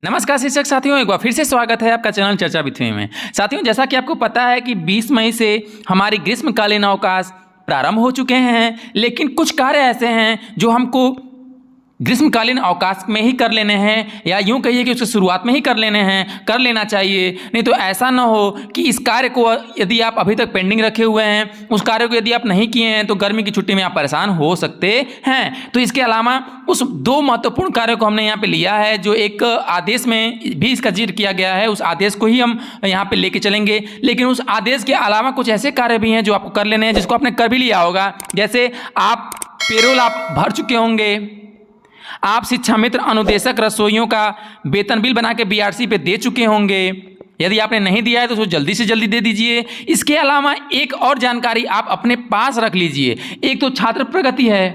नमस्कार शिक्षक साथियों, एक बार फिर से स्वागत है आपका चैनल चर्चा विथ मी में। साथियों, जैसा कि आपको पता है कि 20 मई से हमारी ग्रीष्मकालीन अवकाश प्रारंभ हो चुके हैं, लेकिन कुछ कार्य ऐसे हैं जो हमको ग्रीष्मकालीन अवकाश में ही कर लेने हैं, या यूं कहिए कि उसकी शुरुआत में ही कर लेना चाहिए। नहीं तो ऐसा ना हो कि इस कार्य को यदि आप अभी तक पेंडिंग रखे हुए हैं, उस कार्य को यदि आप नहीं किए हैं तो गर्मी की छुट्टी में आप परेशान हो सकते हैं। तो इसके अलावा उस दो महत्वपूर्ण कार्यों को हमने यहाँ पे लिया है, जो एक आदेश में भी इसका जिक्र किया गया है, उस आदेश को ही हम यहाँ पे लेके चलेंगे। लेकिन उस आदेश के अलावा कुछ ऐसे कार्य भी हैं जो आपको कर लेने हैं, जिसको आपने कर भी लिया होगा। जैसे आप पेरोल आप भर चुके होंगे, आप शिक्षा मित्र अनुदेशक रसोइयों का वेतन बिल बना के बीआरसी पे दे चुके होंगे। यदि आपने नहीं दिया है तो उसको जल्दी से जल्दी दे दीजिए। इसके अलावा एक और जानकारी आप अपने पास रख लीजिए। एक तो छात्र प्रगति है,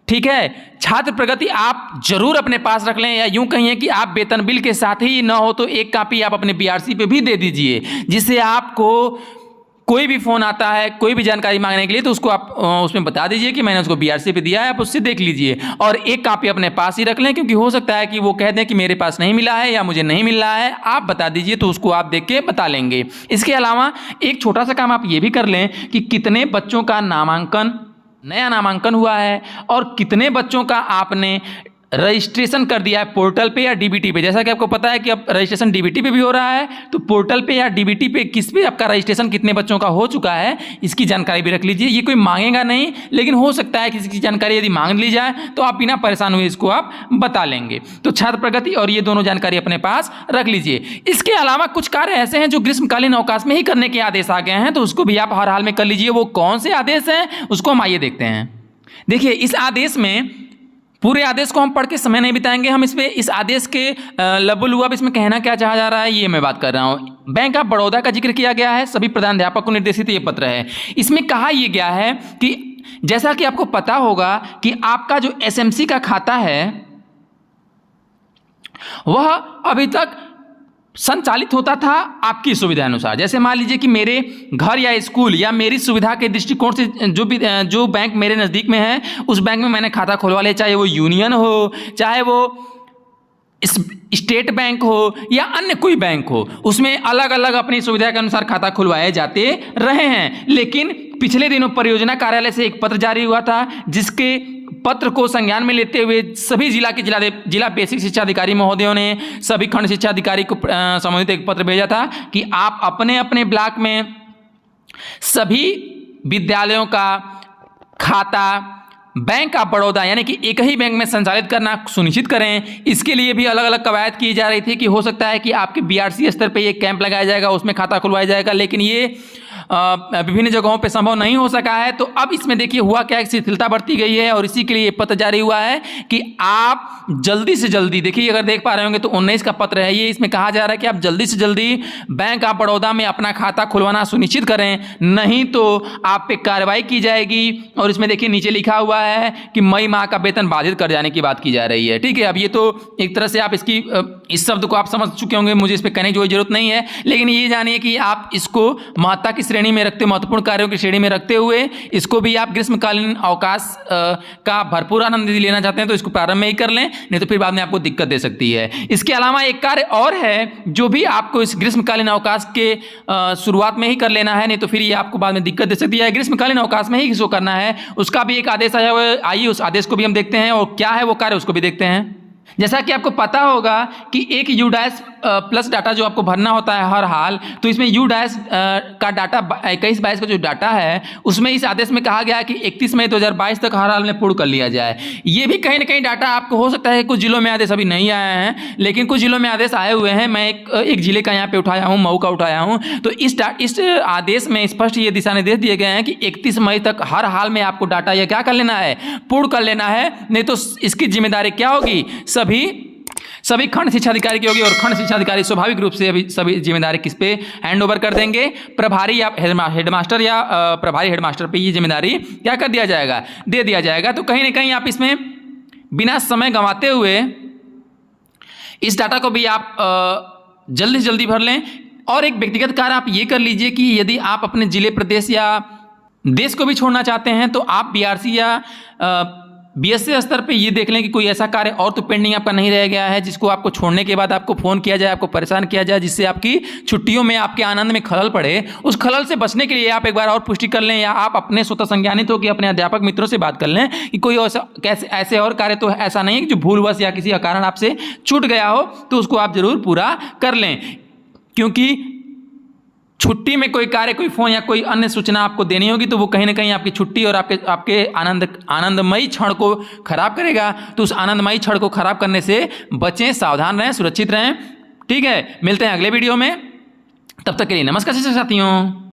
ठीक है, छात्र प्रगति आप जरूर अपने पास रख लें, या यूं कहिए कि आप वेतन बिल के साथ ही ना हो तो एक कॉपी आप अपने बीआरसी पे भी दे दीजिए, जिससे आपको कोई भी फ़ोन आता है कोई भी जानकारी मांगने के लिए तो उसको आप उसमें बता दीजिए कि मैंने उसको बीआरसी पे दिया है, आप उससे देख लीजिए। और एक कॉपी अपने पास ही रख लें, क्योंकि हो सकता है कि वो कह दें कि मेरे पास नहीं मिला है या मुझे नहीं मिल रहा है, आप बता दीजिए तो उसको आप देख के बता लेंगे। इसके अलावा एक छोटा सा काम आप ये भी कर लें कि कितने बच्चों का नया नामांकन हुआ है और कितने बच्चों का आपने रजिस्ट्रेशन कर दिया है पोर्टल पे या डीबीटी पे। जैसा कि आपको पता है कि अब रजिस्ट्रेशन डीबीटी पे भी हो रहा है, तो पोर्टल पे या डीबीटी पे किस पे आपका रजिस्ट्रेशन कितने बच्चों का हो चुका है, इसकी जानकारी भी रख लीजिए। ये कोई मांगेगा नहीं, लेकिन हो सकता है किसी की जानकारी यदि मांग ली जाए तो आप बिना परेशान हुए इसको आप बता लेंगे। तो छात्र प्रगति और ये दोनों जानकारी अपने पास रख लीजिए। इसके अलावा कुछ कार्य ऐसे हैं जो ग्रीष्मकालीन अवकाश में ही करने के आदेश आ गए हैं, तो उसको भी आप हर हाल में कर लीजिए। वो कौन से आदेश हैं उसको हम आइए देखते हैं। देखिए, इस आदेश में पूरे आदेश को हम पढ़ के समय नहीं बिताएंगे, हम इसमें इस आदेश के लबुलुआब इसमें कहना क्या चाहा जा रहा है ये मैं बात कर रहा हूँ। बैंक ऑफ बड़ौदा का जिक्र किया गया है, सभी प्रधानाध्यापक को निर्देशित ये पत्र है। इसमें कहा यह गया है कि जैसा कि आपको पता होगा कि आपका जो एसएमसी का खाता है वह अभी तक संचालित होता था आपकी सुविधा अनुसार। जैसे मान लीजिए कि मेरे घर या स्कूल या मेरी सुविधा के दृष्टिकोण से जो बैंक मेरे नज़दीक में है उस बैंक में मैंने खाता खुलवा लिया, चाहे वो यूनियन हो, चाहे वो स्टेट बैंक हो या अन्य कोई बैंक हो, उसमें अलग अलग अपनी सुविधा के अनुसार खाता खुलवाए जाते रहे हैं। लेकिन पिछले दिनों परियोजना कार्यालय से एक पत्र जारी हुआ था, जिसके पत्र को संज्ञान में लेते हुए सभी जिला बेसिक शिक्षा अधिकारी महोदयों ने सभी खंड शिक्षा अधिकारी को संबंधित एक पत्र भेजा था कि आप अपने अपने ब्लॉक में सभी विद्यालयों का खाता बैंक ऑफ बड़ौदा यानी कि एक ही बैंक में संचालित करना सुनिश्चित करें। इसके लिए भी अलग अलग कवायद की जा रही थी कि हो सकता है कि आपके बीआरसी स्तर पे ये कैंप लगाया जाएगा, उसमें खाता खुलवाया जाएगा, लेकिन ये विभिन्न जगहों पे संभव नहीं हो सका है। तो अब इसमें देखिए हुआ क्या, शिथिलता बढ़ती गई है और इसी के लिए पत्र जारी हुआ है कि आप जल्दी से जल्दी, देखिए अगर देख पा रहे होंगे तो 19 का पत्र है ये, इसमें कहा जा रहा है कि आप जल्दी से जल्दी बैंक ऑफ बड़ौदा में अपना खाता खुलवाना सुनिश्चित करें, नहीं तो आप पे कार्रवाई की जाएगी। और इसमें देखिए नीचे लिखा हुआ है कि मई माह का वेतन बाधित कर जाने की बात की जा रही है। ठीक है, अब ये तो एक तरह से आप इस शब्द को आप समझ चुके होंगे, मुझे इस पर कहने की कोई जरूरत नहीं है, लेकिन ये जानिए कि आप इसको महत्ता की श्रेणी में रखते, महत्वपूर्ण कार्यों की श्रेणी में रखते हुए इसको भी आप ग्रीष्मकालीन अवकाश का भरपूर आनंद लेना चाहते हैं तो इसको प्रारंभ में ही कर लें, नहीं तो फिर बाद में आपको दिक्कत दे सकती है। इसके अलावा एक कार्य और है जो भी आपको इस ग्रीष्मकालीन अवकाश के शुरुआत में ही कर लेना है, नहीं तो फिर ये आपको बाद में दिक्कत दे सकती है। ग्रीष्मकालीन अवकाश में ही इसको करना है, उसका भी एक आदेश आया हुआ है, आइए उस आदेश को भी हम देखते हैं और क्या है वो कार्य उसको भी देखते हैं। जैसा कि आपको पता होगा कि एक यूडैश प्लस डाटा जो आपको भरना होता है हर हाल, तो इसमें यूडैश का डाटा 21-22 का जो डाटा है उसमें इस आदेश में कहा गया है कि 31 मई 2022 तक हर हाल में पूर्ण कर लिया जाए। ये भी कहीं ना कहीं डाटा आपको हो सकता है कुछ जिलों में आदेश अभी नहीं आया है, लेकिन कुछ जिलों में आदेश आए हुए हैं। मैं एक जिले का यहाँ पे उठाया हूँ, मऊ का उठाया हूँ। तो इस आदेश में स्पष्ट ये दिशा निर्देश दिए गए हैं कि 31 मई तक हर हाल में आपको डाटा यह क्या कर लेना है, पूर्ण कर लेना है, नहीं तो इसकी जिम्मेदारी क्या होगी, सभी खंड शिक्षा अधिकारी की होगी। और खंड शिक्षा अधिकारी स्वाभाविक रूप से अभी सभी जिम्मेदारी किस पे हैंड ओवर कर देंगे, प्रभारी या हेडमास्टर या प्रभारी हेडमास्टर पे ये जिम्मेदारी क्या कर दिया जाएगा, दे दिया जाएगा। तो कहीं ना कहीं आप इसमें बिना समय गंवाते हुए इस डाटा को भी आप जल्दी से जल्दी भर लें। और एक व्यक्तिगत कार्य आप ये कर लीजिए कि यदि आप अपने जिले प्रदेश या देश को भी छोड़ना चाहते हैं तो आप बीआरसी या बीएससी स्तर पे ये देख लें कि कोई ऐसा कार्य और तो पेंडिंग आपका नहीं रह गया है जिसको आपको छोड़ने के बाद आपको फ़ोन किया जाए, आपको परेशान किया जाए, जिससे आपकी छुट्टियों में आपके आनंद में खलल पड़े। उस खलल से बचने के लिए आप एक बार और पुष्टि कर लें, या आप अपने स्वतः संज्ञानित हो कि अपने अध्यापक मित्रों से बात कर लें कि कोई ऐसे और कार्य तो ऐसा नहीं है कि जो भूलवश या किसी कारण आपसे छूट गया हो, तो उसको आप जरूर पूरा कर लें। क्योंकि छुट्टी में कोई कार्य, कोई फोन या कोई अन्य सूचना आपको देनी होगी तो वो कहीं ना कहीं आपकी छुट्टी और आपके आनंदमयी क्षण को खराब करेगा। तो उस आनंदमयी क्षण को खराब करने से बचें, सावधान रहें, सुरक्षित रहें। ठीक है, मिलते हैं अगले वीडियो में, तब तक के लिए नमस्कार शिक्षक साथियों।